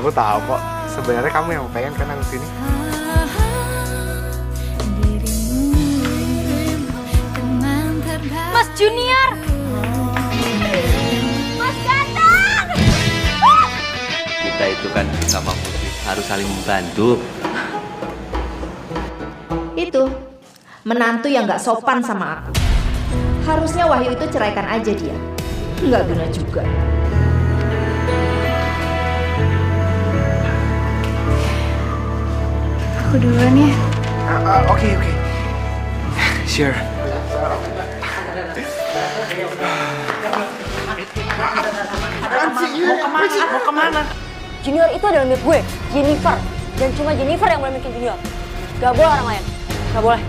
Aku tahu kok. Sebenarnya kamu yang pengen kan aku sini. Mas Junior. Mas datang. Kita itu kan sama putri harus saling membantu. Itu menantu yang gak sopan sama aku. Harusnya Wahyu itu ceraikan aja dia. Nggak guna juga. Aku duluan ya. Oke. Sure. Mau kemana? Junior itu adalah milik gue, Jennifer. Dan cuma Jennifer yang boleh milikin Junior. Gak boleh orang lain. Gak boleh.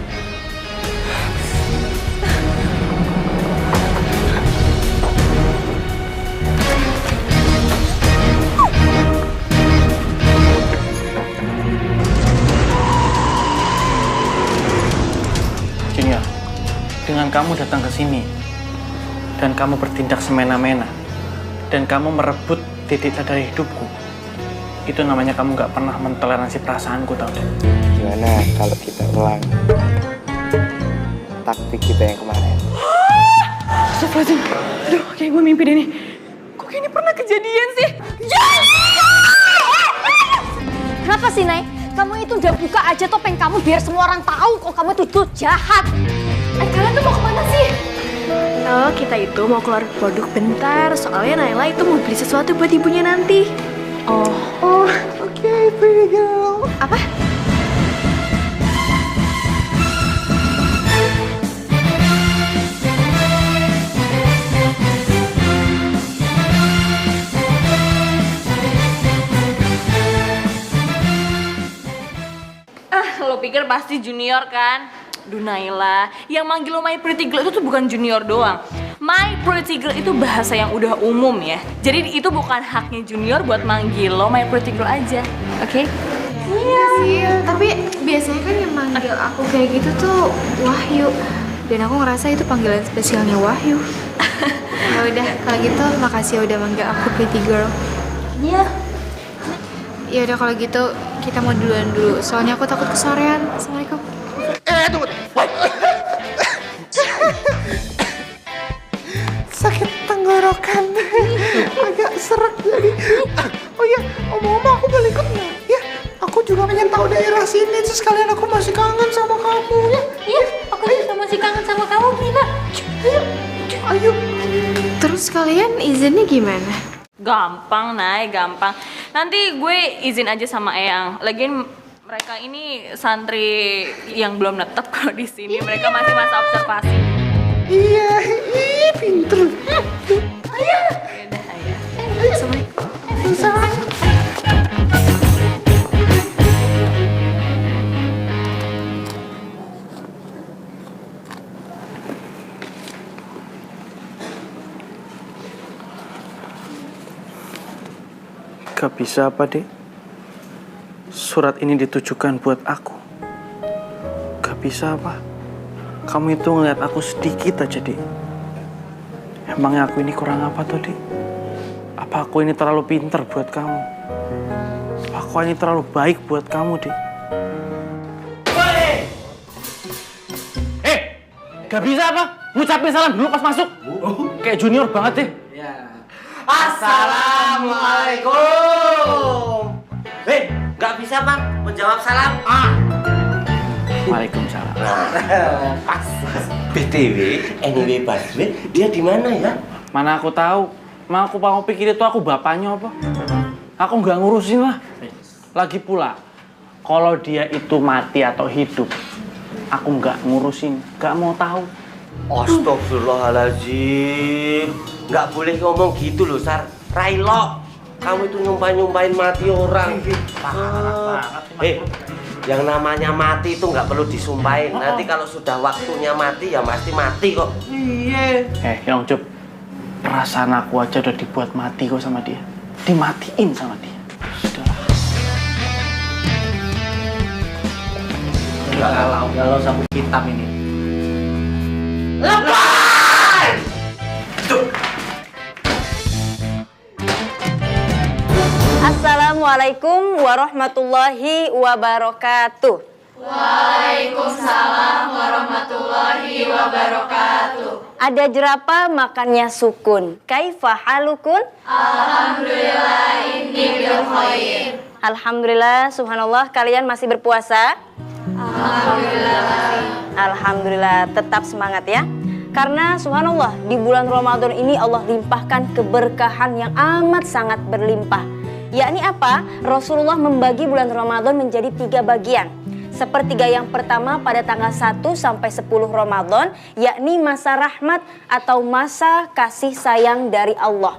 Junior, dengan kamu datang ke sini dan kamu bertindak semena-mena dan kamu merebut titik dari hidupku, itu namanya kamu gak pernah mentoleransi perasaanku, tau gak? Gimana kalau kita ulang taktik kita yang kemarin? Astagfirullahaladzim. Aduh, kayak gue mimpi deh nih. Kok kayak ini pernah kejadian sih? Kenapa sih, Nay? Kamu itu udah buka aja topeng kamu biar semua orang tahu kok kamu tuh jahat. Kalian tuh mau kemana sih? No, kita itu mau keluar produk bentar. Soalnya Naila itu mau beli sesuatu buat ibunya nanti. Oh, oke, pretty girl. Apa? Lo pikir pasti Junior kan? Duh Naila, yang manggil lo My Pretty Girl itu tuh bukan Junior doang. My Pretty Girl itu bahasa yang udah umum ya. Jadi itu bukan haknya Junior buat manggil lo My Pretty Girl aja. Oke? Iya, tapi biasanya kan yang manggil aku kayak gitu tuh Wahyu. Dan aku ngerasa itu panggilan spesialnya Wahyu. Ya udah, kalau gitu makasih udah manggil aku Pretty Girl. Iya. Ya udah kalau gitu kita mau duluan dulu. Soalnya aku takut kesorean. Assalamualaikum. Tunggu. Sakit tenggorokan. Agak serak jadi. Oh iya, omong-omong aku boleh ikut nggak? Ya, aku juga pengen tahu daerah sini. Terus kalian aku masih kangen sama kamu ya. Iya, aku juga masih kangen sama kamu, Gina. Ayo. Terus kalian izinnya gimana? Gampang, Nay, gampang. Nanti gue izin aja sama Eyang. Lagian mereka ini santri yang belum netep kalau di sini. Mereka masih masa observasi. Iya, pinter. Ayo. Yaudah, ayo. Assalamualaikum. Gak bisa apa, Dek? Surat ini ditujukan buat aku. Gak bisa apa? Kamu itu ngeliat aku sedikit aja, Dek. Emangnya aku ini kurang apa tuh, Dek? Apa aku ini terlalu pinter buat kamu? Apa aku ini terlalu baik buat kamu, Dek? Gak bisa apa? Ngucapin salam dulu pas masuk. Kayak junior banget deh. Assalamualaikum. Nggak bisa bang menjawab salam. Waalaikumsalam. Pas. BTW, anyway Baswe, dia di mana ya? Mana aku tahu? Aku mau pikir itu aku bapaknya apa? Aku nggak ngurusin lah. Lagi pula, kalau dia itu mati atau hidup, aku nggak ngurusin, nggak mau tahu. Astagfirullahaladzim. Nggak boleh ngomong gitu loh, Sar. Railo, kamu itu nyumpahin mati orang. Yang namanya mati itu nggak perlu disumpahin. Nanti kalau sudah waktunya mati, ya pasti mati kok. Iya. Yang Cup, perasaan aku aja udah dibuat mati kok sama dia. Dimatiin sama dia. Sudahlah. Kalau sabuk hitam ini. Assalamualaikum warahmatullahi wabarakatuh. Ada jerapah makannya sukun. Kaifa halukun? Alhamdulillah, subhanallah. Kalian masih berpuasa? Alhamdulillah, tetap semangat ya. Karena subhanallah, di bulan Ramadan ini Allah limpahkan keberkahan yang amat sangat berlimpah. Yakni apa? Rasulullah membagi bulan Ramadan menjadi 3 bagian. Sepertiga yang pertama pada tanggal 1 sampai 10 Ramadan, yakni masa rahmat atau masa kasih sayang dari Allah.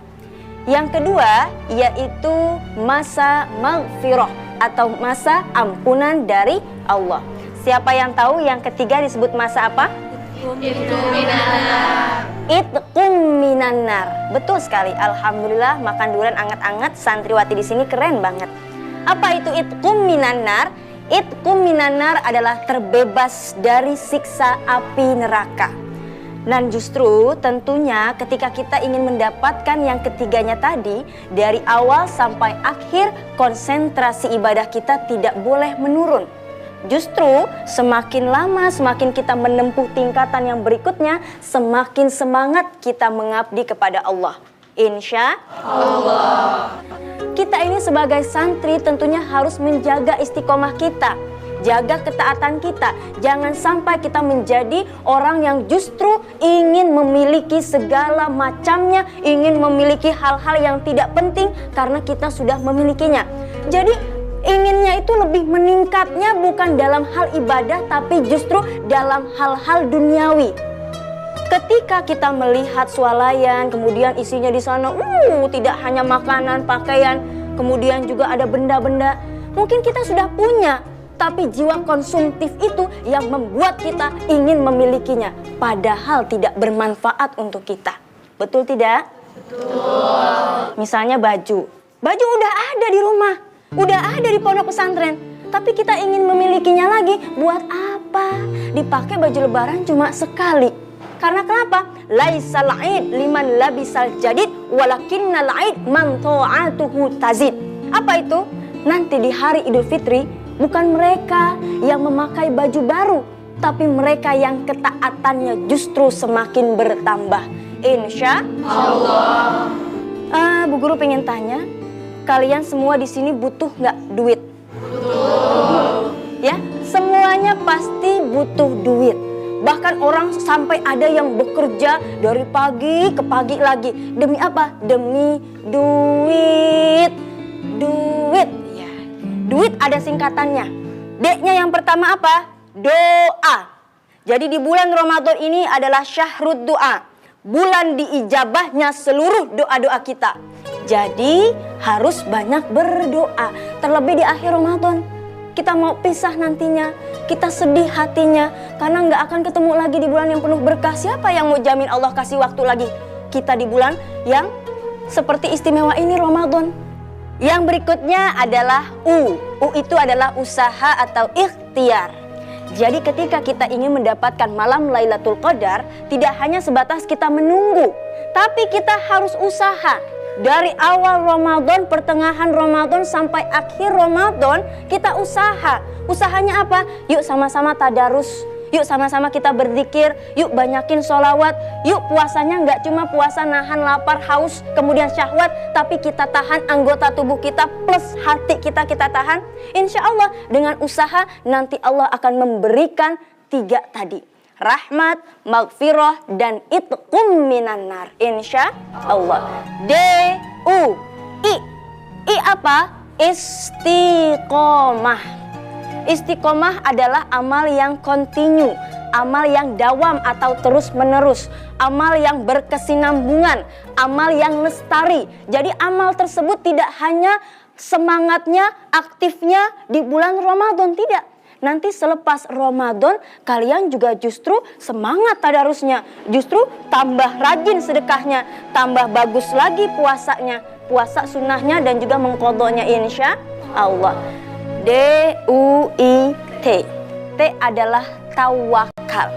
Yang kedua yaitu masa maghfirah atau masa ampunan dari Allah. Siapa yang tahu yang ketiga disebut masa apa? Itqum minan nar. Betul sekali. Alhamdulillah, makan durian anget-anget. Santriwati di sini keren banget. Apa itu itqum minan nar? Itqum minan nar adalah terbebas dari siksa api neraka. Dan justru tentunya ketika kita ingin mendapatkan yang ketiganya tadi, dari awal sampai akhir konsentrasi ibadah kita tidak boleh menurun. Justru semakin lama semakin kita menempuh tingkatan yang berikutnya, semakin semangat kita mengabdi kepada Allah. Insya Allah. Kita ini sebagai santri tentunya harus menjaga istiqomah kita, jaga ketaatan kita. Jangan sampai kita menjadi orang yang justru ingin memiliki segala macamnya, ingin memiliki hal-hal yang tidak penting karena kita sudah memilikinya. Jadi inginnya itu lebih meningkatnya bukan dalam hal ibadah tapi justru dalam hal-hal duniawi. Ketika kita melihat swalayan, kemudian isinya di sana tidak hanya makanan, pakaian, kemudian juga ada benda-benda. Mungkin kita sudah punya, tapi jiwa konsumtif itu yang membuat kita ingin memilikinya, padahal tidak bermanfaat untuk kita. Betul tidak? Betul. Misalnya baju udah ada di rumah, udah ada di pondok pesantren, tapi kita ingin memilikinya lagi. Buat apa? Dipakai baju lebaran cuma sekali. Karena kenapa? Laisal aid liman labisal jadid walakinnal aid man ta'atuhu tazid. Apa itu? Nanti di hari Idul Fitri bukan mereka yang memakai baju baru, tapi mereka yang ketaatannya justru semakin bertambah. Insya Allah. Bu Guru pengen tanya, kalian semua di sini butuh nggak duit? Butuh. Ya, semuanya pasti butuh duit. Bahkan orang sampai ada yang bekerja dari pagi ke pagi lagi. Demi apa? Demi duit. Duit. Ya. Duit ada singkatannya. D-nya yang pertama apa? Doa. Jadi di bulan Ramadan ini adalah syahrud doa. Bulan diijabahnya seluruh doa-doa kita. Jadi harus banyak berdoa. Terlebih di akhir Ramadan. Kita mau pisah nantinya, kita sedih hatinya karena nggak akan ketemu lagi di bulan yang penuh berkah. Siapa yang mau jamin Allah kasih waktu lagi kita di bulan yang seperti istimewa ini, Ramadan? Yang berikutnya adalah U itu adalah usaha atau ikhtiar. Jadi ketika kita ingin mendapatkan malam Lailatul Qadar, tidak hanya sebatas kita menunggu, tapi kita harus usaha. Dari awal Ramadan, pertengahan Ramadan sampai akhir Ramadan kita usaha. Usahanya apa? Yuk sama-sama tadarus, yuk sama-sama kita berzikir, yuk banyakin sholawat, yuk puasanya nggak cuma puasa nahan lapar, haus, kemudian syahwat, tapi kita tahan anggota tubuh kita plus hati kita tahan. Insya Allah dengan usaha nanti Allah akan memberikan 3 tadi. Rahmat, maghfirah, dan itqum minan nar. Insya Allah. D-U I apa? Istiqomah. Istiqomah adalah amal yang kontinu, amal yang dawam atau terus menerus, amal yang berkesinambungan, amal yang lestari. Jadi amal tersebut tidak hanya semangatnya, aktifnya di bulan Ramadan, tidak. Nanti selepas Ramadan kalian juga justru semangat tadarusnya, justru tambah rajin sedekahnya, tambah bagus lagi puasanya, puasa sunnahnya dan juga mengqadhonya insya Allah. D-U-I-T. T adalah tawakal.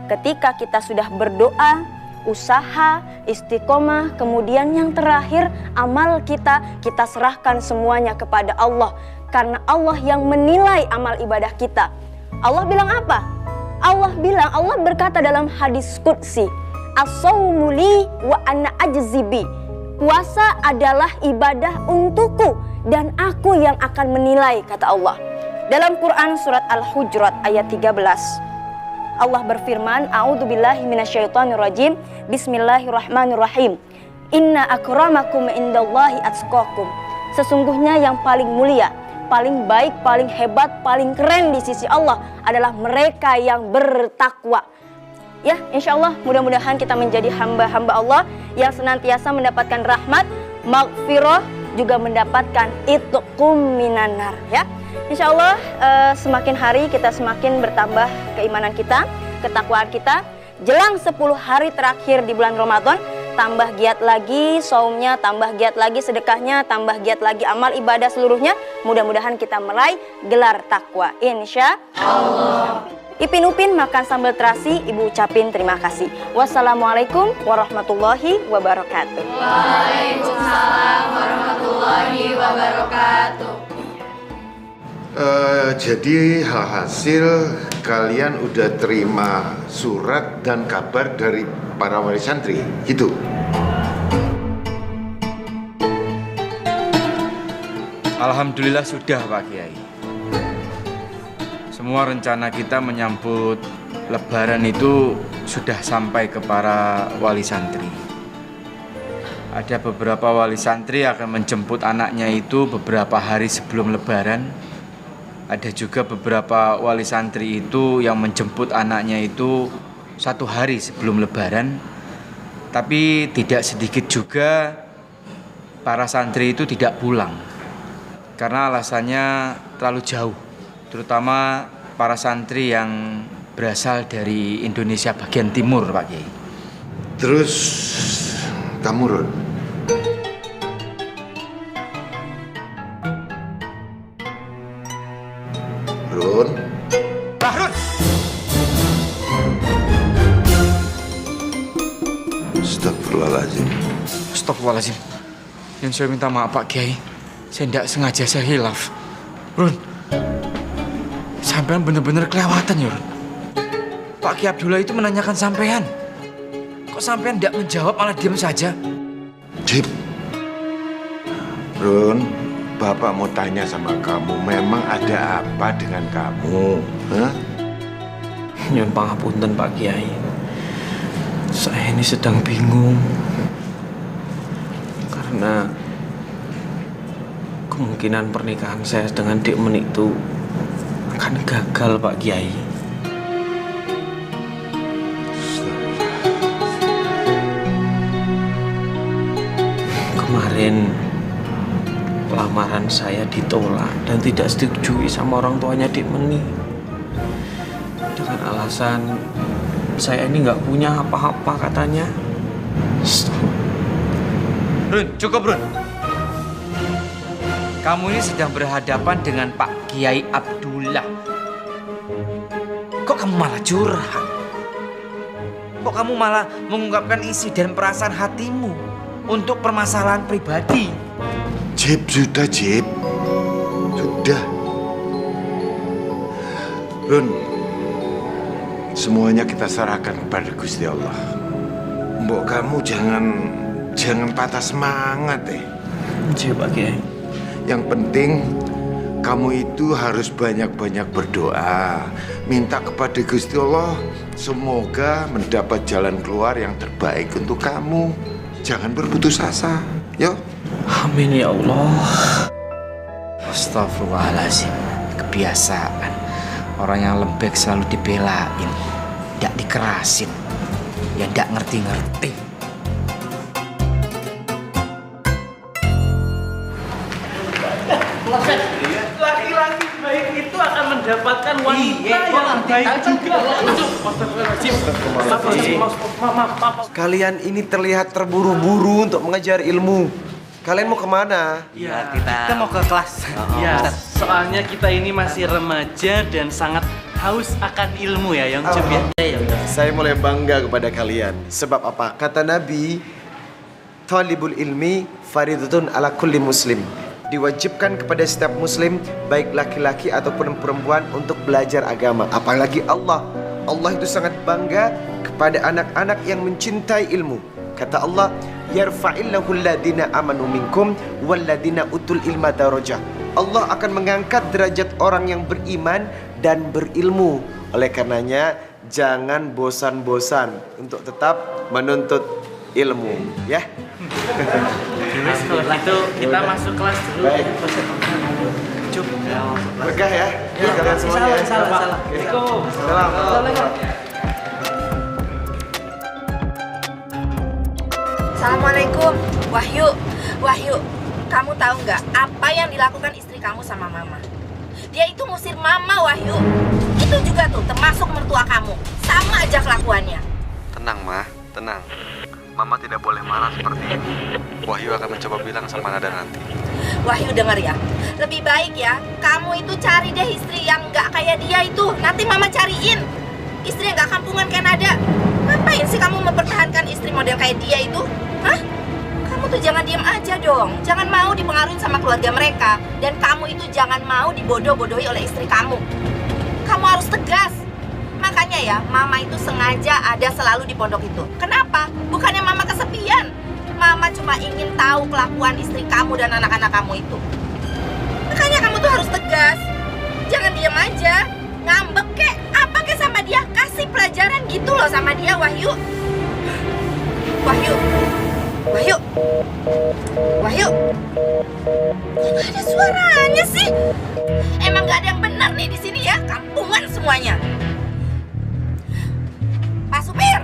Ketika kita sudah berdoa, usaha, istiqomah, kemudian yang terakhir amal kita serahkan semuanya kepada Allah. Karena Allah yang menilai amal ibadah kita. Allah bilang apa? Allah berkata dalam hadis qudsi, as-sawmu li wa ana ajzi bi. Puasa adalah ibadah untukku dan aku yang akan menilai, kata Allah. Dalam Quran surat Al-Hujurat ayat 13, Allah berfirman, a'udzubillahi minasyaitonirrajim, bismillahirrahmanirrahim. Inna akramakum indallahi atqakum. Sesungguhnya yang paling mulia, paling baik, paling hebat, paling keren di sisi Allah adalah mereka yang bertakwa. Ya, insya Allah mudah-mudahan kita menjadi hamba-hamba Allah yang senantiasa mendapatkan rahmat, maghfirah, juga mendapatkan itqum minan nar. Ya, insya Allah semakin hari kita semakin bertambah keimanan kita, ketakwaan kita. Jelang 10 hari terakhir di bulan Ramadan, tambah giat lagi saumnya, tambah giat lagi sedekahnya, tambah giat lagi amal ibadah seluruhnya. Mudah-mudahan kita meraih gelar takwa, insya Allah. Ipin Upin makan sambal terasi, Ibu ucapin terima kasih. Wassalamualaikum warahmatullahi wabarakatuh. Waalaikumsalam warahmatullahi wabarakatuh. Jadi hasil kalian udah terima surat dan kabar dari para wali santri, gitu? Alhamdulillah sudah, Pak Kiai. Semua rencana kita menyambut Lebaran itu sudah sampai ke para wali santri. Ada beberapa wali santri akan menjemput anaknya itu beberapa hari sebelum Lebaran. Ada juga beberapa wali santri itu yang menjemput anaknya itu 1 hari sebelum Lebaran. Tapi tidak sedikit juga para santri itu tidak pulang karena alasannya terlalu jauh. Terutama para santri yang berasal dari Indonesia bagian timur, Pak Kiai. Terus kamu, Run? Run? Run! Astagfirullahaladzim. Astagfirullahaladzim. Yang saya minta maaf, Pak Kiai. Saya tidak sengaja, saya hilaf. Run, sampean bener-bener kelewatan, Yur. Pak Ki Abdullah itu menanyakan sampean. Kok sampean tidak menjawab, malah diam saja? Jip. Run, Bapak mau tanya sama kamu, memang ada apa dengan kamu? Hah? Nyun pangapunten Pak Kiai. Saya ini sedang bingung. Karena kemungkinan pernikahan saya dengan Dik Men itu akan gagal, Pak Kiai. Kemarin lamaran saya ditolak dan tidak disetujui sama orang tuanya Dik Meni. Dengan alasan saya ini nggak punya apa-apa katanya. Run, cukup Run. Kamu ini sedang berhadapan dengan Pak Kiai Abdullah. Kok kamu malah curhat? Kok kamu malah mengungkapkan isi dan perasaan hatimu untuk permasalahan pribadi? Jip, sudah Jip. Sudah. Run, semuanya kita serahkan kepada Gusti Allah. Mbok kamu jangan patah semangat Jip, Pak Kiai. Yang penting kamu itu harus banyak-banyak berdoa, minta kepada Gusti Allah semoga mendapat jalan keluar yang terbaik untuk kamu. Jangan berputus asa, yuk. Amin ya Allah. Astagfirullahaladzim. Kebiasaan. Orang yang lembek selalu dibelain, tidak dikerasin, ya tidak ngerti-ngerti. Laki-laki baik itu akan mendapatkan wanita yang baik juga. Maaf. Kalian ini terlihat terburu-buru untuk mengejar ilmu. Kalian mau kemana? Ya, kita mau ke kelas. Ya, soalnya kita ini masih remaja dan sangat haus akan ilmu ya, Yang Cep ya. saya mulai bangga kepada kalian. Sebab apa? Kata Nabi, Thalibul ilmi faridatun ala kulli muslim. Diwajibkan kepada setiap muslim, baik laki-laki ataupun perempuan, untuk belajar agama. Apalagi Allah. Allah itu sangat bangga kepada anak-anak yang mencintai ilmu. Kata Allah, yarfa'illahu alladhina amanu minkum walladhina utul ilma darajah. Allah akan mengangkat derajat orang yang beriman dan berilmu. Oleh karenanya, jangan bosan-bosan untuk tetap menuntut ilmu, ya. Kalau gitu kita masuk kelas dulu. Baik. Cuk. Berkah ya. Kalian semuanya. Salam. Salam. Assalamualaikum, Wahyu, kamu tahu nggak apa yang dilakukan istri kamu sama Mama? Dia itu ngusir Mama, Wahyu. Itu juga tuh termasuk mertua kamu, sama aja kelakuannya. Tenang, Ma, tenang. Mama tidak boleh marah seperti ini. Wahyu akan mencoba bilang sama Nada nanti. Wahyu denger ya, lebih baik ya kamu itu cari deh istri yang nggak kayak dia itu. Nanti Mama cariin istri yang nggak kampungan kayak Nada. Ngapain sih kamu mempertahankan istri model kayak dia itu? Hah? Kamu tuh jangan diam aja dong. Jangan mau dipengaruhi sama keluarga mereka. Dan kamu itu jangan mau dibodoh-bodohi oleh istri kamu. Kamu harus tegas. Makanya ya, Mama itu sengaja ada selalu di pondok itu. Kenapa? Bukannya Mama kesepian. Mama cuma ingin tahu kelakuan istri kamu dan anak-anak kamu itu. Makanya kamu tuh harus tegas. Jangan diam aja. Ngambek kek, apa kek sama dia. Kasih pelajaran gitu loh sama dia, Wahyu. Wahyu. Kok gak ada suaranya sih? Emang gak ada yang benar nih di sini ya? Kampungan semuanya. Pak Supir,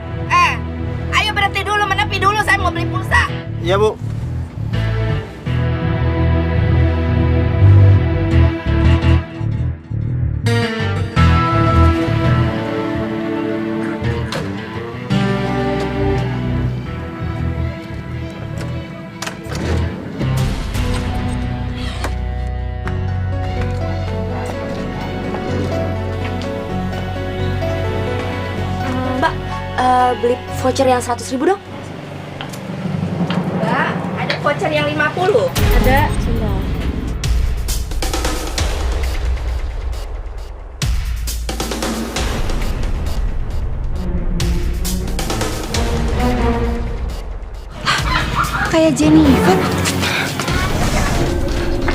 ayo berhenti dulu, menepi dulu, saya mau beli pulsa. Iya, Bu. Beli voucher yang 100.000 dong. Mbak, ada voucher yang 50. Ada, sebentar. Kayak Jennifer.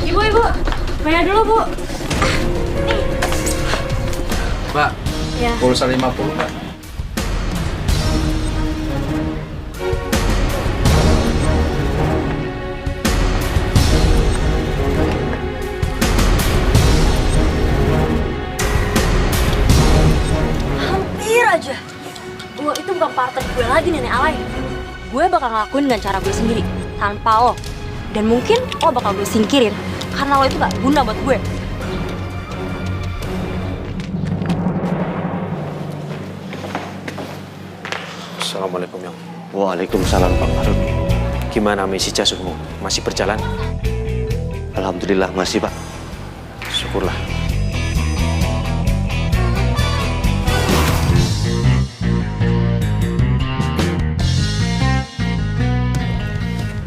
Ibu, bayar dulu, Bu. Mbak, Ya. pulsa 50, Mbak. Hampir aja. Gue itu bukan partner gue lagi, nenek alay. Gue bakal ngelakuin dengan cara gue sendiri, tanpa lo. Dan mungkin lo bakal gue singkirin, karena lo itu gak guna buat gue. Assalamualaikum, Yang. Waalaikumsalam, Pak Faruk. Gimana misi jasusmu? Masih berjalan? Alhamdulillah masih, Pak. Syukurlah.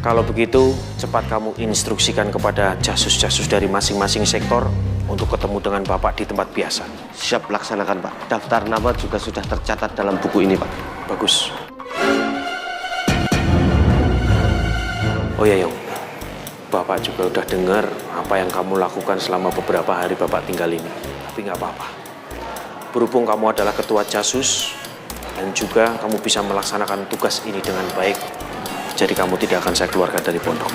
Kalau begitu, cepat kamu instruksikan kepada jasus-jasus dari masing-masing sektor untuk ketemu dengan Bapak di tempat biasa. Siap laksanakan, Pak. Daftar nama juga sudah tercatat dalam buku ini, Pak. Bagus. Oh ya, Yong. Bapak juga udah dengar apa yang kamu lakukan selama beberapa hari Bapak tinggal ini. Tapi nggak apa-apa. Berhubung kamu adalah ketua jasus, dan juga kamu bisa melaksanakan tugas ini dengan baik, jadi kamu tidak akan saya keluarkan dari pondok.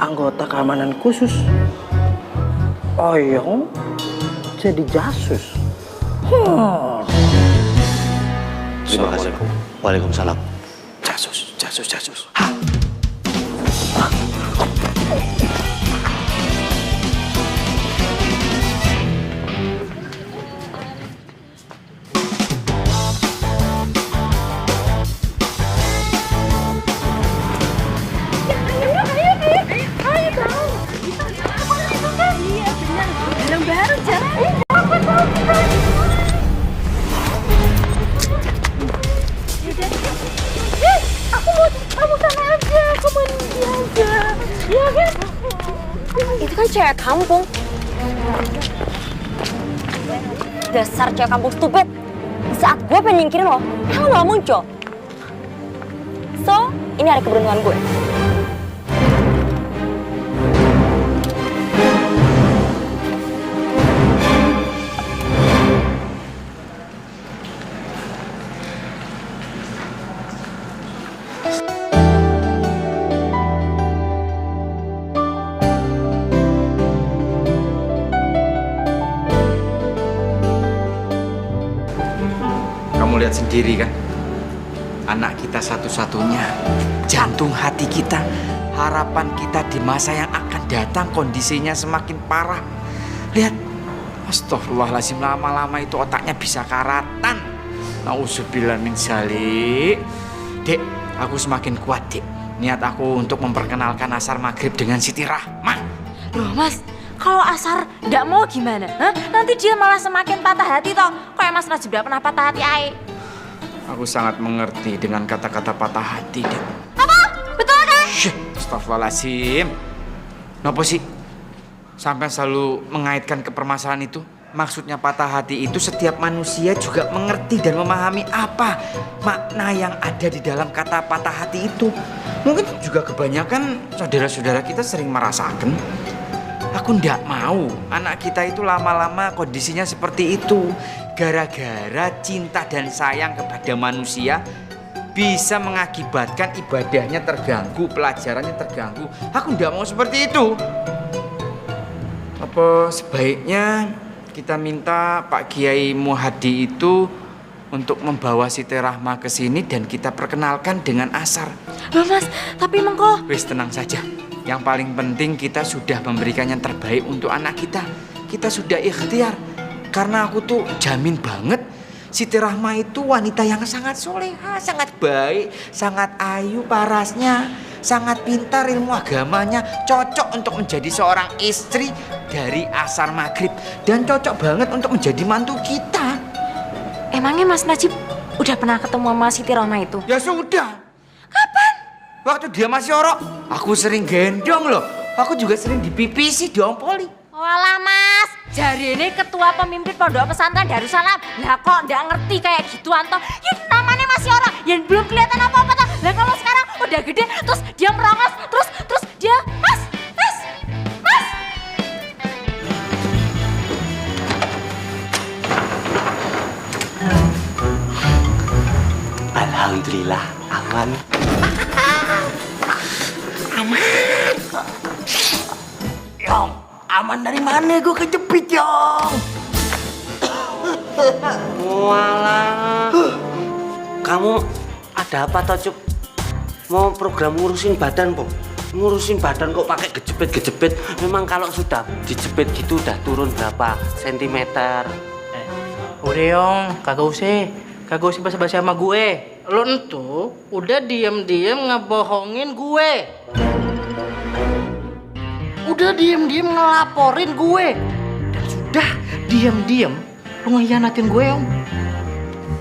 Anggota keamanan khusus. Oyong jadi jasus. Terima kasih. Waalaikumsalam. Jasus. Barang baru jalan. cewek kampung. Dasar cewek kampung stupid. Saat gue pengen nyingkirin lo, lo gak muncul. So, ini hari keberuntungan gue. Kamu lihat sendiri kan, anak kita satu-satunya, jantung hati kita, harapan kita di masa yang akan datang kondisinya semakin parah. Lihat, astagfirullahaladzim, lama-lama itu otaknya bisa karatan. Nauzubillah min dzalik. Dek, aku semakin kuat, Dek. Niat aku untuk memperkenalkan asar maghrib dengan Siti Rahmah. Loh Mas, kalau Asar nggak mau gimana? Hah? Nanti dia malah semakin patah hati toh. Kayak Mas Najib nggak pernah patah hati ae. Aku sangat mengerti dengan kata-kata patah hati, Dek. Apa? Betul kan? Syuh, astagfirullahaladzim. Kenapa sih sampai selalu mengaitkan ke permasalahan itu? Maksudnya patah hati itu setiap manusia juga mengerti dan memahami apa makna yang ada di dalam kata patah hati itu. Mungkin juga kebanyakan saudara-saudara kita sering merasakan. Aku ndak mau anak kita itu lama-lama kondisinya seperti itu. Gara-gara cinta dan sayang kepada manusia bisa mengakibatkan ibadahnya terganggu, pelajarannya terganggu. Aku ndak mau seperti itu. Apa sebaiknya kita minta Pak Kiai Muhadi itu untuk membawa Siti Rahmah ke sini dan kita perkenalkan dengan Asar. Loh Mas, tapi mengko. Wis tenang saja. Yang paling penting kita sudah memberikan yang terbaik untuk anak kita. Kita sudah ikhtiar. Karena aku tuh jamin banget Siti Rahmah itu wanita yang sangat soleha, sangat baik, sangat ayu parasnya, sangat pintar ilmu agamanya, cocok untuk menjadi seorang istri dari Asar Maghrib dan cocok banget untuk menjadi mantu kita. Emangnya Mas Najib udah pernah ketemu sama Siti Rahmah itu? Ya sudah. Kapan? Waktu dia masih orok. Aku sering gendong loh. Aku juga sering dipipisi, diompoli. Walah Mas, jari ini ketua pemimpin pondok pesantren Darussalam. Lah kok nggak ngerti kayak gitu Anto? Ya namanya masih orang, yang belum kelihatan apa-apa toh. Lah kalau sekarang udah gede, terus dia merongos, terus dia Mas. Alhamdulillah aman. Aman. Yong, aman dari mana gue kejepit, Yong? Walah. Kamu ada apa toh, Cup? Mau program ngurusin badan, Po? Ngurusin badan kok pakai gejepit-gejepit. Memang kalau sudah dijepit gitu udah turun berapa sentimeter? Udah, Yong, kagak usah basa-basi sama gue. Lo entu udah diem-diem ngebohongin gue. Udah diem-diem ngelaporin gue. Dan sudah diem-diem lo ngehianatin gue, Om.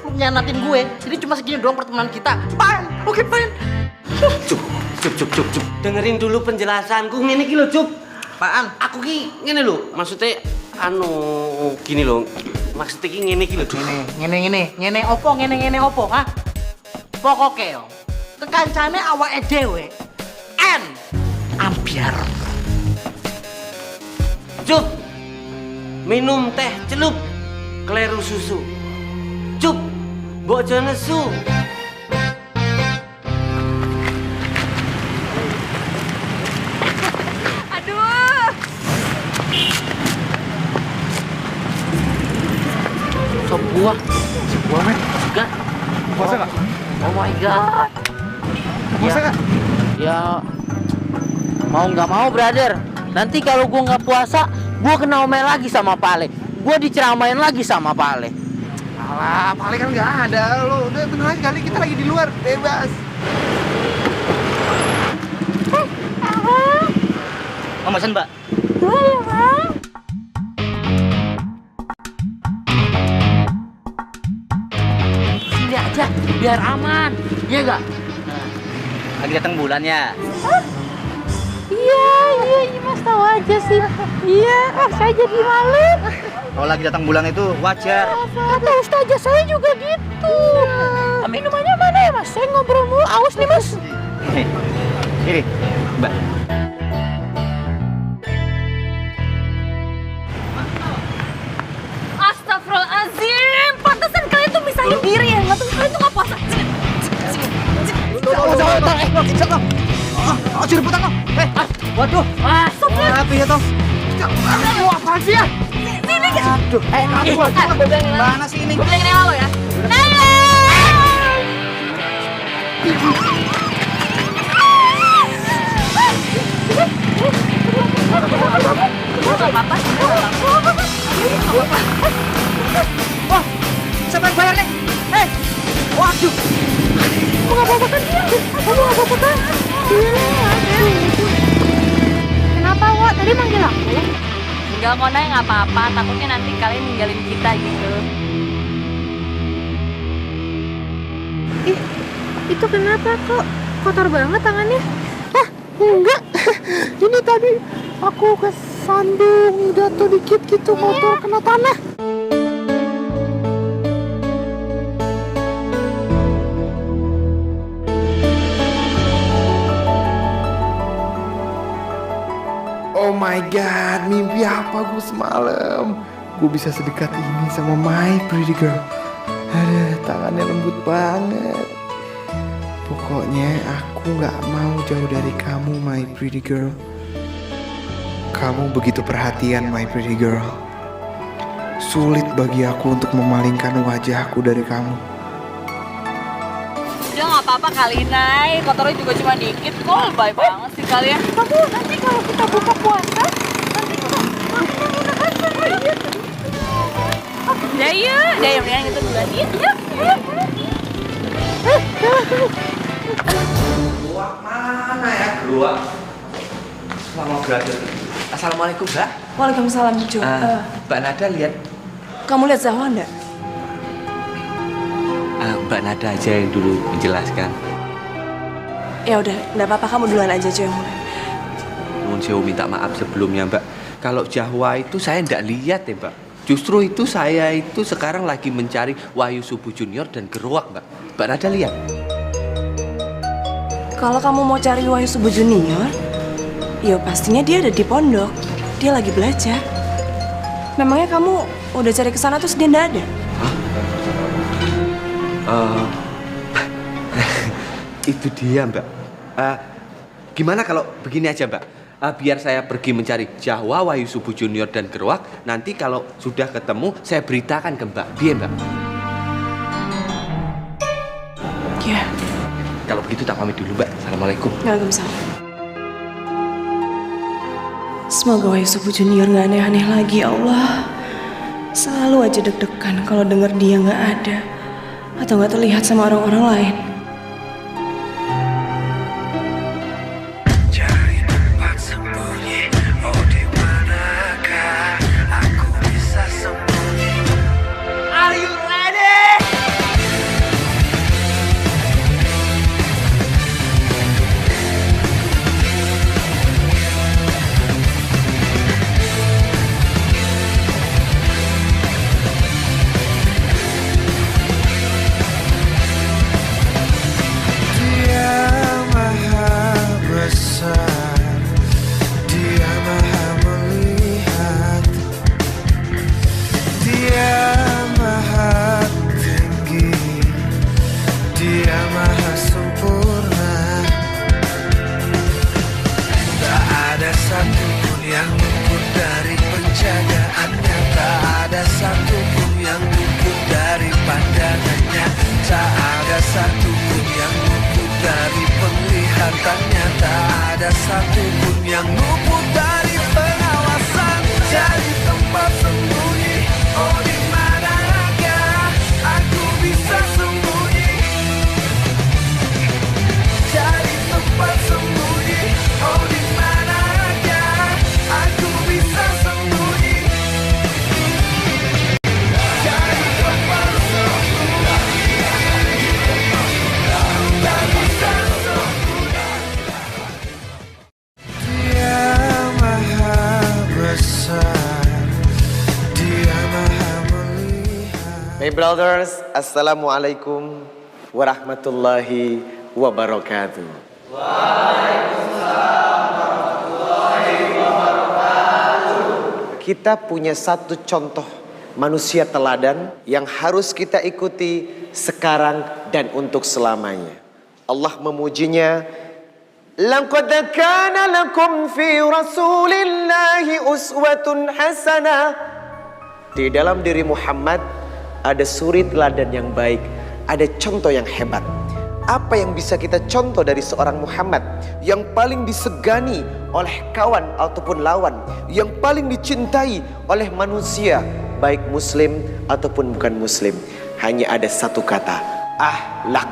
Lo ngehianatin gue. Jadi cuma segini doang pertemanan kita. Pan, oke pan. Cup. Dengerin dulu penjelasanku. Ngene iki lho, Cup. Apaan? Aku ki ngene lho, maksudnya gini lho. Maksudnya ki ngene iki lho, Cup. Ngene opo, ha? Pokoke yo, kekancane awake dhewe. Ambiar. Cup. Minum teh celup. Kleru susu. Cup. Mbok aja nesu. Aduh. Sebuah men. Enggak. Puasa nggak? Oh my god. Puasa nggak? Ya mau nggak mau, brother. Nanti kalau gue nggak puasa, gue kena omel lagi sama Pale. Gue diceramain lagi sama Pale. Alah, Pale kan nggak ada. Lo udah bener aja kali, kita lagi di luar, bebas. Mau pesan, Mbak? Sini aja, biar aman. Iya nggak? Lagi datang bulan ya? Iya, Mas tahu aja sih. Iya, saya jadi malu. Kalau lagi datang bulan itu wajar. Kata ustazah saya juga gitu. Minumannya mana ya, Mas? Saya ngobrol mulu, aus nih, Mas. Ini, Mbak. Astagfirullahaladzim, pantesan kalian tuh misahin diri ya, nggak tuh kalian tuh nggak puasa. Cireputan lo. Waduh. Apa ya toh? Mau apaan sih ya? Sini guys. Aduh. Kamu mana sih ini? Gue bilangin lo ya. Wah, siapa yang bayar nih? Waduh. Mau apa-apakan dia? Mau apa-apakan? Kenapa, Wak? Tadi manggil aku? Enggak kok, Nay, nggak apa-apa. Takutnya nanti kalian ninggalin kita gitu. Ih, itu kenapa kok kotor banget tangannya? Enggak. Ini tadi aku kesandung jatuh dikit gitu motor kena tanah. Oh my god, mimpi apa gue semalam? Gue bisa sedekat ini sama my pretty girl. Aduh, tangannya lembut banget. Pokoknya aku gak mau jauh dari kamu, my pretty girl. Kamu begitu perhatian, my pretty girl. Sulit bagi aku untuk memalingkan wajahku dari kamu. Udah nggak apa-apa kali, Nay. Kotornya juga cuma dikit kok. Baik banget sih kalian. Kamu nanti kalau kita buka puasa, nanti kita Udah yuk, mendingan kita duluan yuk. Keluar mana ya? Keluar. Selamat berada. Assalamualaikum, Mbak. Waalaikumsalam, Jo. Mbak Nada lihat. Kamu lihat Zahwa enggak? Mbak Nada aja yang dulu menjelaskan. Ya udah, enggak apa-apa, kamu duluan aja, Jo, yang mulai. Mohon saya minta maaf sebelumnya, Mbak. Kalau Jawa itu saya enggak lihat ya, Mbak. Justru itu saya itu sekarang lagi mencari Wahyu Subuh Junior dan Gerowak, Mbak. Mbak Nada lihat. Kalau kamu mau cari Wahyu Subuh Junior, ya pastinya dia ada di pondok. Dia lagi belajar. Memangnya kamu udah cari ke sana terus dia enggak ada? Itu dia, Mbak. Gimana kalau begini aja, Mbak? Biar saya pergi mencari Jawa, Wahyu Subuh Junior dan Gerowak. Nanti kalau sudah ketemu, saya beritakan ke Mbak. Biar, Mbak. Ya. Kalau begitu tak pamit dulu, Mbak. Assalamualaikum. Waalaikumsalam. Semoga Wahyu Subuh Junior nggak aneh-aneh lagi, ya Allah. Selalu aja deg-degan kalau denger dia nggak ada atau nggak terlihat sama orang-orang lain. Dia My brothers, assalamualaikum warahmatullahi wabarakatuh. Waalaikumsalam warahmatullahi wabarakatuh. Kita punya satu contoh manusia teladan yang harus kita ikuti sekarang dan untuk selamanya. Allah memujinya, laqad kana lakum fi rasulillahi uswatun hasanah. Di dalam diri Muhammad ada suri teladan yang baik, ada contoh yang hebat. Apa yang bisa kita contoh dari seorang Muhammad yang paling disegani oleh kawan ataupun lawan, yang paling dicintai oleh manusia, baik muslim ataupun bukan muslim? Hanya ada satu kata, akhlak.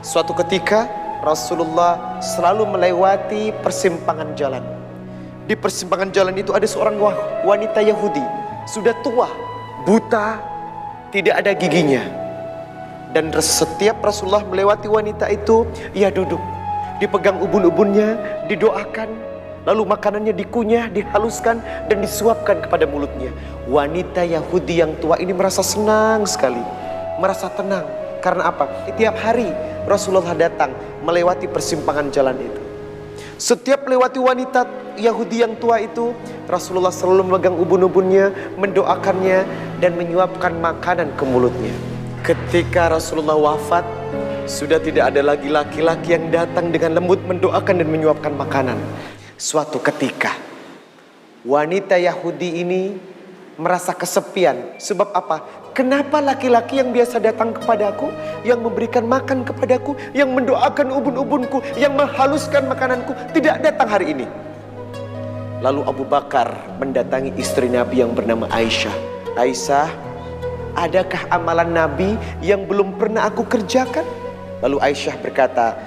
Suatu ketika Rasulullah selalu melewati persimpangan jalan. Di persimpangan jalan itu ada seorang wanita Yahudi, sudah tua, buta, tidak ada giginya. Dan setiap Rasulullah melewati wanita itu, ia duduk, dipegang ubun-ubunnya, didoakan, lalu makanannya dikunyah, dihaluskan dan disuapkan kepada mulutnya. Wanita Yahudi yang tua ini merasa senang sekali, merasa tenang. Karena apa? Tiap hari Rasulullah datang melewati persimpangan jalan itu. Setiap melewati wanita Yahudi yang tua itu, Rasulullah selalu memegang ubun-ubunnya, mendoakannya dan menyuapkan makanan ke mulutnya. Ketika Rasulullah wafat, sudah tidak ada lagi laki-laki yang datang dengan lembut mendoakan dan menyuapkan makanan. Suatu ketika, wanita Yahudi ini merasa kesepian. Sebab apa? Kenapa laki-laki yang biasa datang kepadaku, yang memberikan makan kepadaku, yang mendoakan ubun-ubunku, yang menghaluskan makananku, tidak datang hari ini? Lalu Abu Bakar mendatangi istri Nabi yang bernama Aisyah. Aisyah, adakah amalan Nabi yang belum pernah aku kerjakan? Lalu Aisyah berkata,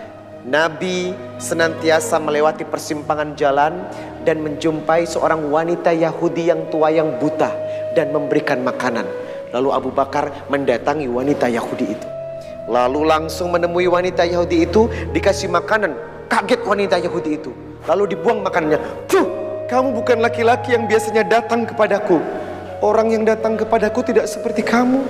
Nabi senantiasa melewati persimpangan jalan dan menjumpai seorang wanita Yahudi yang tua yang buta dan memberikan makanan. Lalu Abu Bakar mendatangi wanita Yahudi itu. Lalu langsung menemui wanita Yahudi itu, dikasih makanan. Kaget wanita Yahudi itu. Lalu dibuang makanannya. Tuh, kamu bukan laki-laki yang biasanya datang kepadaku. Orang yang datang kepadaku tidak seperti kamu.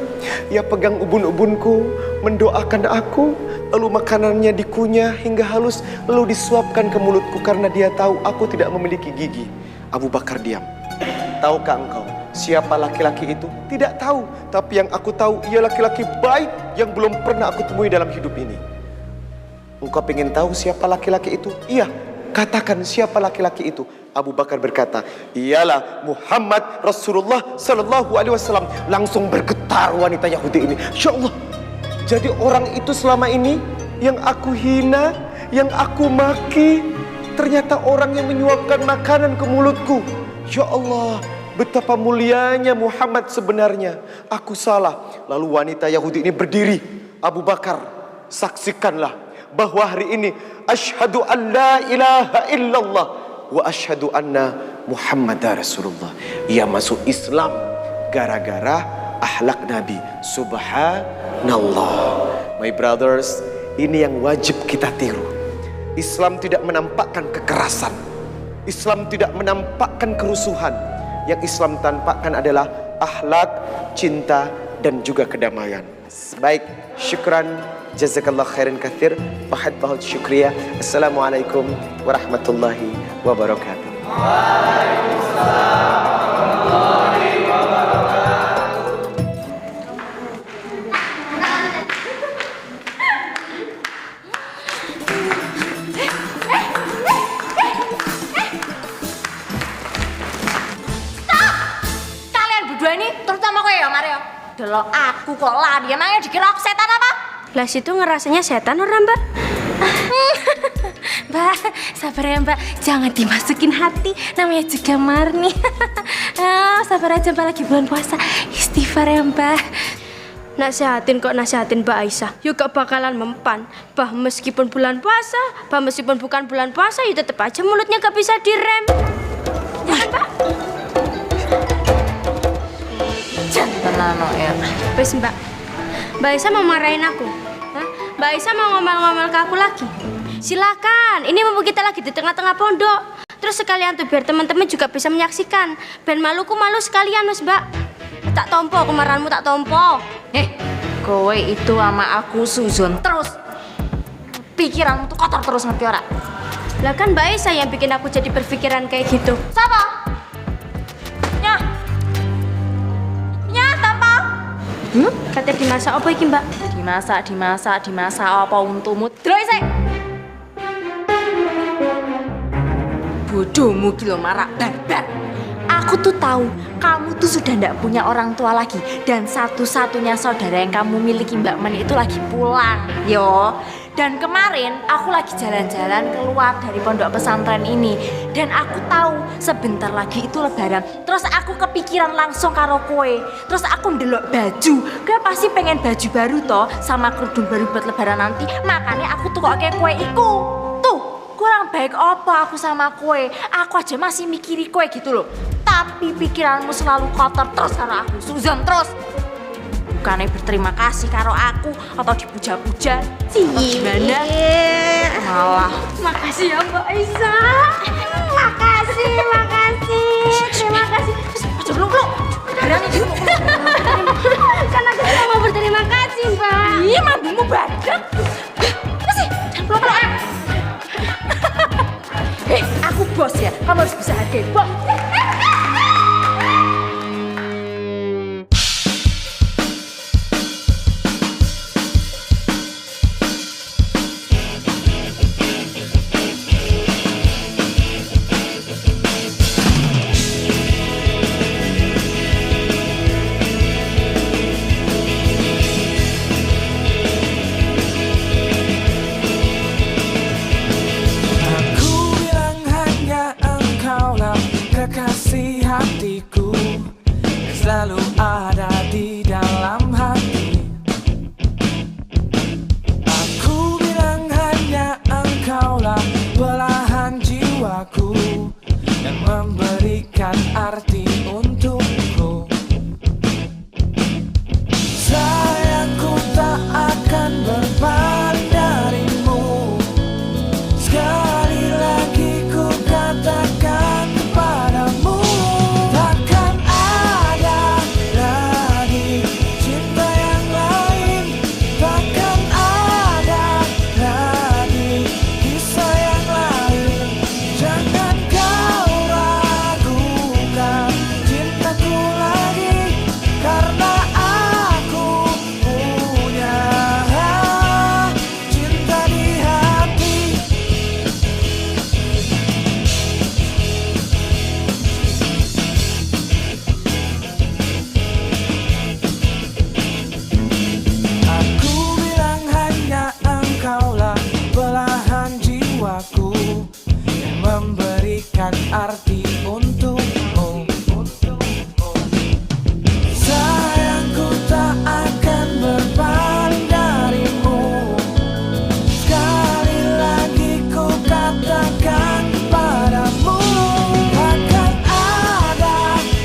Ia pegang ubun-ubunku, mendoakan aku, lalu makanannya dikunyah hingga halus, lalu disuapkan ke mulutku karena dia tahu aku tidak memiliki gigi. Abu Bakar diam. Tahukah engkau siapa laki-laki itu? Tidak tahu, tapi yang aku tahu ia laki-laki baik yang belum pernah aku temui dalam hidup ini. Engkau ingin tahu siapa laki-laki itu? Iya, katakan siapa laki-laki itu. Abu Bakar berkata, ialah Muhammad Rasulullah Sallallahu Alaihi Wasallam. Langsung bergetar wanita Yahudi ini. Ya Allah, jadi orang itu selama ini yang aku hina, yang aku maki, ternyata orang yang menyuapkan makanan ke mulutku. Ya Allah, betapa mulianya Muhammad sebenarnya. Aku salah. Lalu wanita Yahudi ini berdiri. Abu Bakar, saksikanlah bahwa hari ini asyhadu an la ilaha illallah wa asyhadu anna Muhammadar Rasulullah. Ia masuk Islam gara-gara akhlak Nabi. Subhanallah. My brothers, ini yang wajib kita tiru. Islam tidak menampakkan kekerasan. Islam tidak menampakkan kerusuhan. Yang Islam tampakkan adalah akhlak, cinta dan juga kedamaian. Baik, syukran, jazakallah khairan katsir, bahad syukriya. Assalamualaikum warahmatullahi wabarakatuh. Waalaikumsalam warahmatullahi wabarakatuh. Kalian berdua ini, terutama kowe ya Mario. Delok aku kok lari, emangnya dikira aku setan apa? Lah situ ngerasanya setan orang Mbak. Mbak, sabar ya Mbak, jangan dimasukin hati, namanya juga Marni. Sabar aja Mbak, lagi bulan puasa, istighfar ya Mbak. Nasihatin kok nasihatin Mbak Aisyah, yuk gak bakalan mempan. Bah meskipun bulan puasa, bah meskipun bukan bulan puasa, ya tetep aja mulutnya gak bisa direm. Ya kan Mbak? Jangan ya. Wes Mbak, Mbak Aisyah mau marahin aku? Hah? Mbak Aisyah mau ngomel-ngomel ke aku lagi? Silakan, ini mumpung kita lagi di tengah-tengah pondok. Terus sekalian tuh biar teman-teman juga bisa menyaksikan. Ben maluku malu sekalian Mas Mbak. Tak tompo, kemarahanmu tak tompo. Kowe itu sama aku suzon terus. Pikiranmu tuh kotor terus, ngerti ora? Lah kan Mbak Aisyah yang bikin aku jadi berpikiran kayak gitu. Sapa? Nyah. Nyah, sapa? Kata dimasak apa iki, Mbak? Dimasak apa untumu? Delok sik. Bodohmu ki lho marak barbar. Aku tuh tahu kamu tuh sudah ndak punya orang tua lagi dan satu-satunya saudara yang kamu miliki Mbak Men itu lagi pulang, yo. Dan kemarin aku lagi jalan-jalan keluar dari pondok pesantren ini dan aku tahu sebentar lagi itu lebaran. Terus aku kepikiran langsung karo kowe. Terus aku ndelok baju. Kowe pasti pengen baju baru toh sama kerudung baru buat lebaran nanti. Makanya aku tuh kok kayak kowe iku. Tuh, kurang baik apa aku sama kowe. Aku aja masih mikiri kowe gitu loh. Tapi pikiranmu selalu kotor terus karo aku. Suzon terus. Bukannya berterima kasih karo aku atau dipuja-puja sih gimana? Malah Makasih ya Mbak Aisyah. Makasih. Terima kasih. Terus peluk. Berani dulu. Kan aku juga mau berterima kasih, Mbak. Ih, mambumu badak. Masih, jangan peluk-peluk. Aku bos ya. Kamu harus bisa hargai bos. Selalu ada di dalam hati. Aku bilang hanya engkaulah belahan jiwaku yang memberikan arti untukku. Sayangku tak akan berpaling darimu. Sekali lagi ku katakan kepadamu, takkan ada lagi cinta yang lain, takkan ada lagi kisah yang lain. Jangan kau ragukan cintaku lagi, karena aku punya cinta di hati. Aku bilang hanya engkaulah belahan jiwaku yang memberikan arti untukmu. Sayangku tak akan berpaling darimu. Sekali lagi ku katakan kepadamu, takkan ada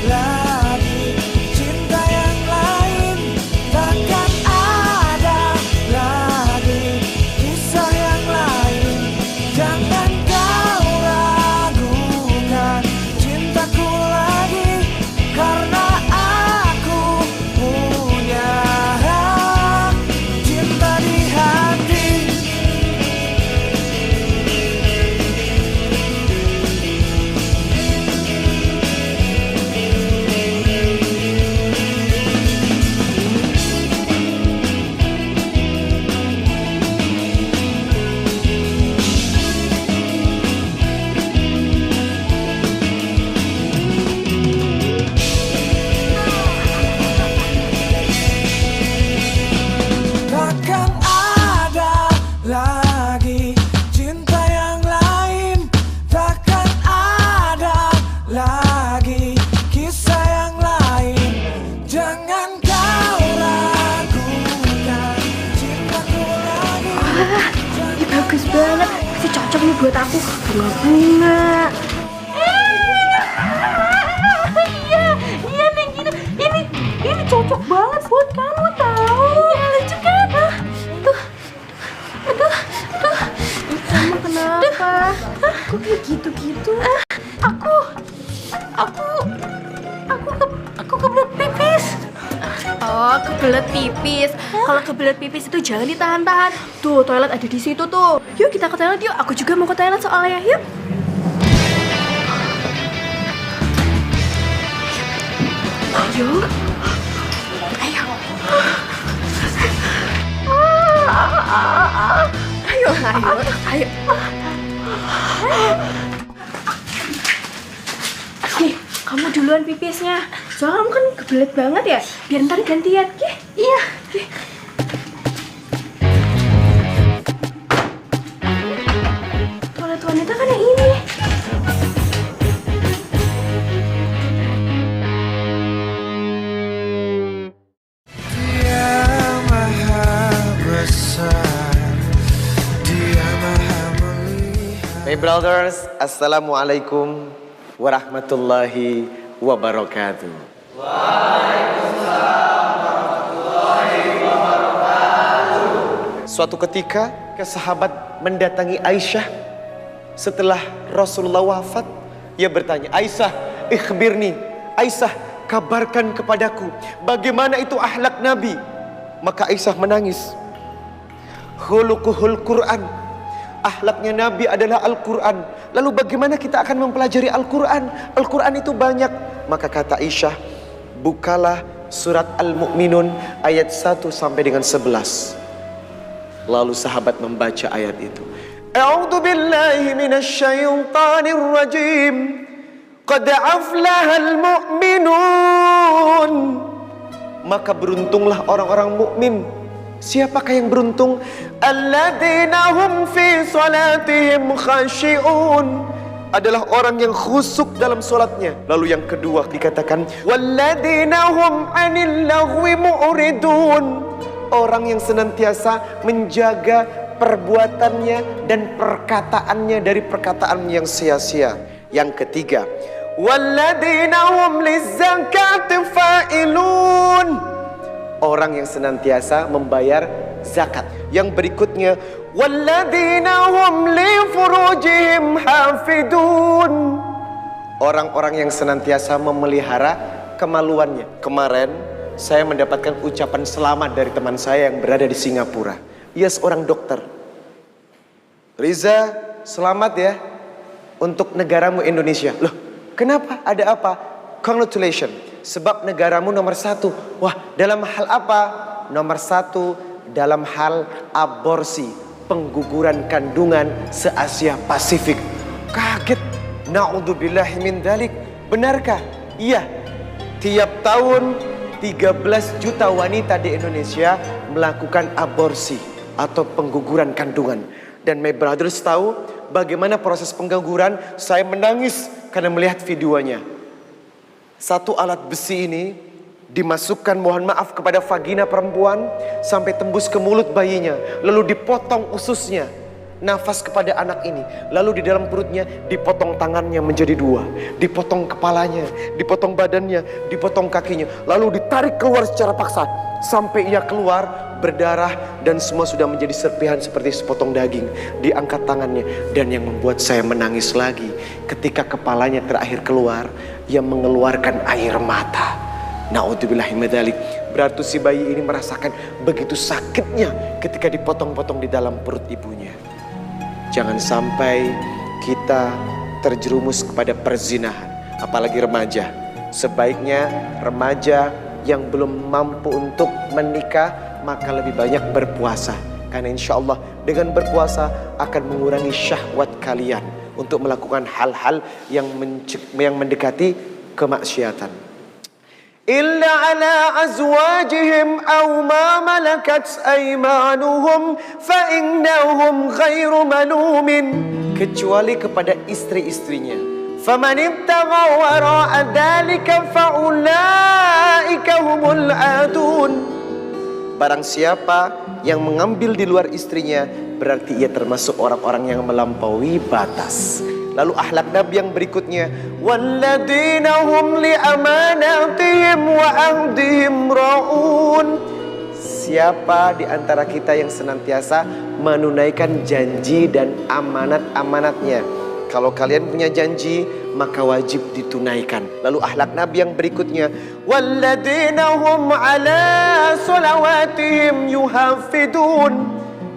lagi cinta yang lain, takkan ada lagi kisah yang lain. Jangan kau ragukan cintaku lagi, karena aku punya cinta di hati. Takkan ada lagi cinta yang lain, takkan ada lagi kisah yang lain. Jangan kau ragukan cintaku lagi. Ini bagus banget. Pasti cocok nih buat aku. Bunga-bunga. Iya Neng gitu. Ini cocok banget buat kamu tahu. Iya lucu kan? Tuh. Aduh. Kamu kenapa? Kok kayak gitu-gitu? Aku kebelet pipis. Oh kebelet pipis. Kalau kebelet pipis itu jangan ditahan-tahan. Tuh, toilet ada di situ tuh. Yuk kita ke toilet yuk. Aku juga mau ke toilet soalnya. Yuk. Ayo. Ayo. Ayo, ayo. Nih, kamu duluan pipisnya. Soalnya kamu kan kebelet banget ya. Biar ntar gantian. Iya. Toilet wanita kan yang ini. Dia maha besar, dia maha melihat. My brothers, assalamualaikum warahmatullahi wabarakatuh. Suatu ketika, sahabat mendatangi Aisyah setelah Rasulullah wafat. Ia bertanya, Aisyah, ikhbirni. Aisyah, kabarkan kepadaku bagaimana itu akhlak Nabi. Maka Aisyah menangis. Khuluquhul Quran. Akhlaknya Nabi adalah Al-Quran. Lalu bagaimana kita akan mempelajari Al-Quran? Al-Quran itu banyak. Maka kata Aisyah, bukalah surat Al-Mu'minun ayat 1 sampai dengan 11. Lalu sahabat membaca ayat itu. A'udzu billahi minasyaitonir rajim. Qad aflahal mu'minun. Maka beruntunglah orang-orang mukmin. Siapakah yang beruntung? Alladzina hum fi salatihim khashi'un. Adalah orang yang khusyuk dalam salatnya. Lalu yang kedua dikatakan walladzina hum 'anil lagwi mu'ridun. Orang yang senantiasa menjaga perbuatannya dan perkataannya dari perkataan yang sia-sia. Yang ketiga, walladzina hum lizzakati fa'ilun. Orang yang senantiasa membayar zakat. Yang berikutnya, walladzina hum li furujihim hafidun. Orang-orang yang senantiasa memelihara kemaluannya. Kemarin saya mendapatkan ucapan selamat dari teman saya yang berada di Singapura. Ia seorang dokter. Riza, selamat ya untuk negaramu Indonesia. Loh, kenapa? Ada apa? Congratulations, sebab negaramu nomor 1. Wah, dalam hal apa? Nomor 1 dalam hal aborsi, pengguguran kandungan se-Asia Pasifik. Kaget. Na'udzubillahi min dzalik. Benarkah? Iya. Tiap tahun 13 juta wanita di Indonesia melakukan aborsi atau pengguguran kandungan. Dan my brothers tahu bagaimana proses pengguguran? Saya menangis karena melihat videonya. Satu alat besi ini dimasukkan, mohon maaf, kepada vagina perempuan sampai tembus ke mulut bayinya. Lalu dipotong ususnya, nafas kepada anak ini. Lalu di dalam perutnya dipotong tangannya menjadi 2. Dipotong kepalanya, dipotong badannya, dipotong kakinya. Lalu ditarik keluar secara paksa. Sampai ia keluar berdarah dan semua sudah menjadi serpihan seperti sepotong daging. Diangkat tangannya. Dan yang membuat saya menangis lagi, ketika kepalanya terakhir keluar, ia mengeluarkan air mata. Na'udzubillahi min dzalik. Berarti si bayi ini merasakan begitu sakitnya ketika dipotong-potong di dalam perut ibunya. Jangan sampai kita terjerumus kepada perzinahan, apalagi remaja. Sebaiknya remaja yang belum mampu untuk menikah, maka lebih banyak berpuasa. Karena insya Allah dengan berpuasa akan mengurangi syahwat kalian untuk melakukan hal-hal yang mendekati kemaksiatan. Illa ala azwajihim aw ma malakat aymanuhum fa innahum ghairu malumin. Kecuali kepada istri-istrinya. Faman ibtagha wara'a dzalika fa ulaika humul adun. Barang siapa yang mengambil di luar istrinya, berarti ia termasuk orang-orang yang melampaui batas. Lalu akhlak Nabi yang berikutnya, walladzina hum li amanatihim wa ahdihim ra'un. Siapa di antara kita yang senantiasa menunaikan janji dan amanat-amanatnya? Kalau kalian punya janji, maka wajib ditunaikan. Lalu akhlak Nabi yang berikutnya, walladzina hum ala sholawatihim yuhafidun.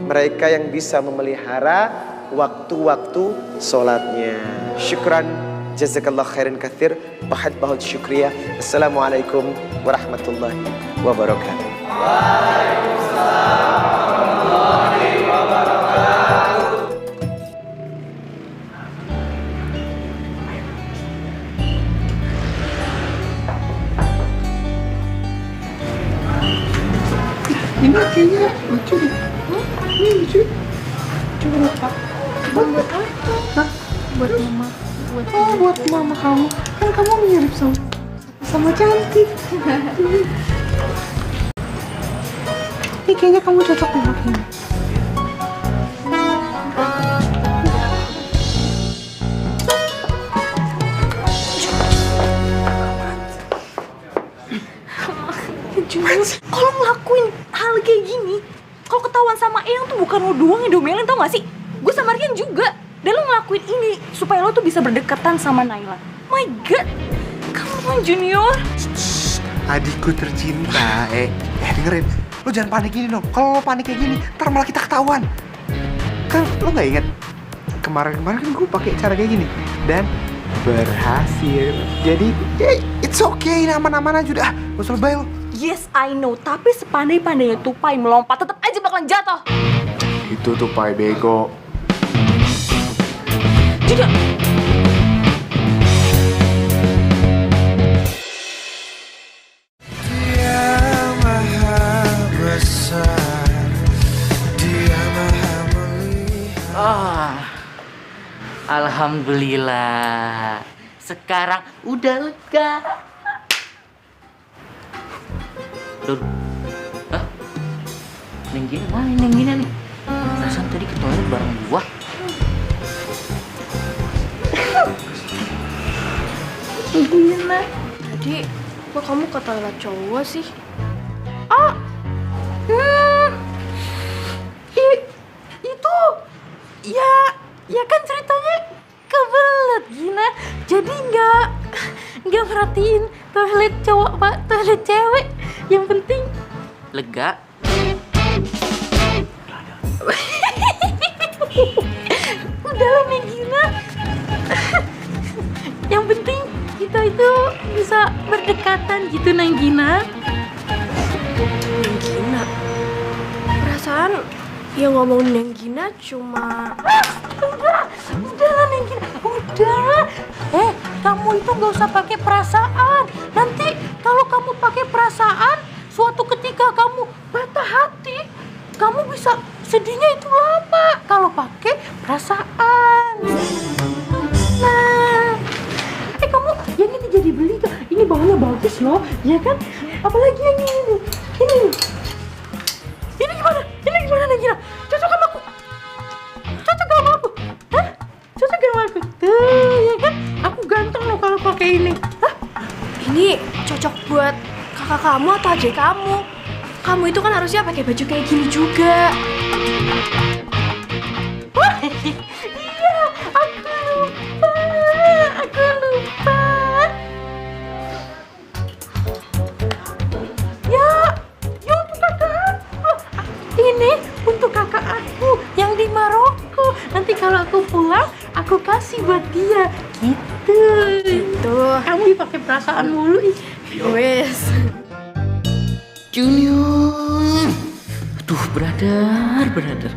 Mereka yang bisa memelihara waktu-waktu sholatnya. Syukran, jazakallah khairan katsir, bahut syukriya. Assalamualaikum warahmatullahi wabarakatuh. Waalaikumsalam warahmatullahi wabarakatuh. Ini kayaknya lucu deh. Ini lucu. Coba Pak. Buat apa? Hah? Buat mama. Buat mama kamu. Kan kamu mirip sama cantik. Ini kayaknya kamu cocok deh pakai ini. Kalau ngelakuin hal kayak gini, kalau ketahuan sama Eyang tuh bukan lo doang yang domelin, tau gak sih? Gue sama Rian juga. Dan lo ngelakuin ini supaya lo tuh bisa berdekatan sama Naila. My God, come on Junior. Adikku tercinta. Dengerin. Lo jangan panik gini dong. Kalau lo panik kayak gini, ntar malah kita ketahuan. Kan lo nggak ingat kemarin kan gue pakai cara kayak gini dan berhasil. Jadi it's okay, aman-aman aja udah. Gak usah lebay lo. Yes, I know. Tapi sepandai-pandainya tupai melompat, tetap aja bakalan jatuh. Itu tupai bego. Juga. Dia maha besar, dia maha melihat. Alhamdulillah. Sekarang udah lega. Dur. Hah? Neng Gina mana Neng Gina nih? Perasaan tadi ke toilet bareng gua. Gina. Tadi kok kamu ke toilet cowok sih? Itu ya kan ceritanya kebelet Gina. Jadi nggak perhatiin toilet cowok pak, toilet cewek. Yang penting lega. Udahlah Neng Gina. Yang penting kita itu bisa berdekatan gitu Neng Gina. Neng Gina? Perasaan yang ngomongin Neng Gina cuma... Udahlah Neng Gina, udah. Kamu itu nggak usah pakai perasaan. Nanti kalau kamu pakai perasaan, suatu ketika kamu patah hati, kamu bisa sedihnya itu lama. Kalau pakai perasaan. Nah, kamu yang ini jadi beli kan? Ini bahannya bagus loh, ya kan? Apalagi yang ini nih. Ini gimana? Ini gimana Neng Gina? Cocok sama aku? Cocok sama aku? Hah? Cocok sama aku? Tuh, ya kan? Aku ganteng loh kalau pakai ini. Hah? Ini cocok buat kakak kamu atau adik kamu. Kamu itu kan harusnya pakai baju kayak gini juga. Iya, aku lupa. Ya untuk kakak aku. Ini untuk kakak aku yang di Maroko. Nanti kalau aku pulang, aku kasih buat dia. Gitu. Kamu pakai perasaan mulu. Wes. Junior. Aduh, brother.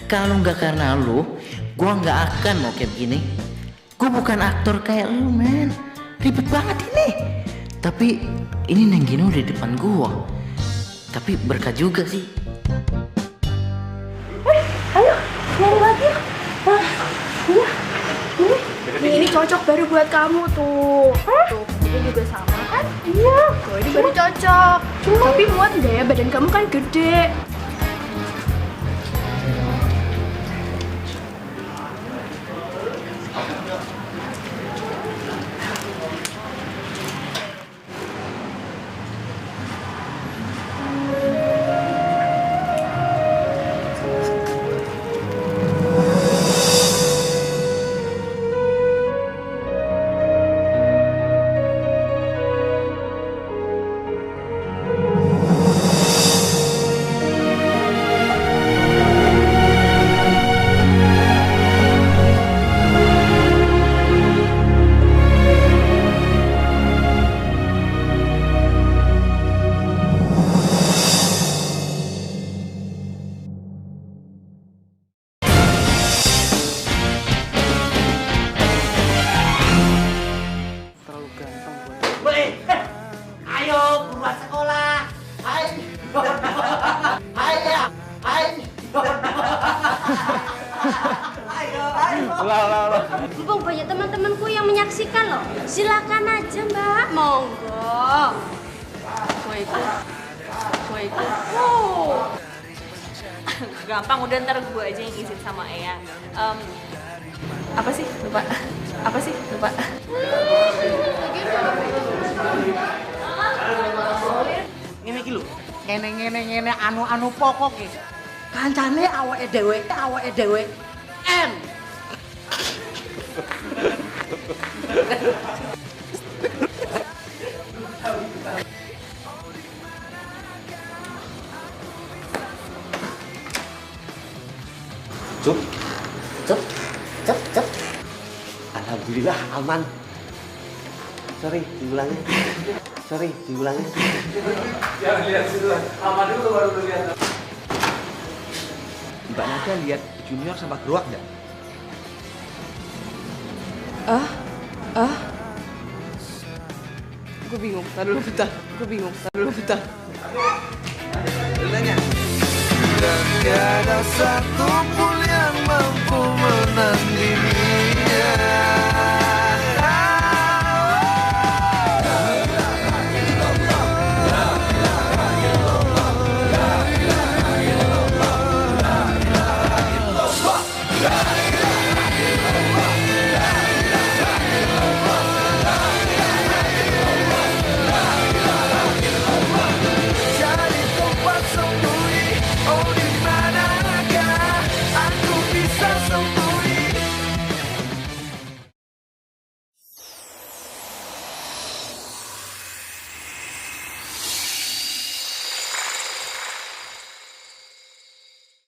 Kalau nggak karena lu, gua nggak akan mau kayak gini. Gua bukan aktor kayak lu, men. Ribet banget ini. Tapi ini Neng Gina udah di depan gua. Tapi berkah juga sih. Ayo, nyanyi lagi. Ini cocok baru buat kamu tuh. Tuh, ini juga sama kan? Iya. Tuh, ini baru cocok. Tapi muat nggak ya? Badan kamu kan gede. Mumpung banyak teman-temanku yang menyaksikan loh. Silakan aja Mbak, monggo. Gue ikut. Gampang, udah ntar gue aja yang izin sama Eyang. Apa sih? Lupa. Ngene iki lho. Ngene anu pokok iki. Kancane awake dhewe. M. Cep. Alhamdulillah aman. Sorry, diulangi. Jangan lihat situ. Aman dulu baru lihat. Mbak Nada lihat Junior sama Geruak nggak? Gue bingung, tar dulu bentar. Dan tiada satu pun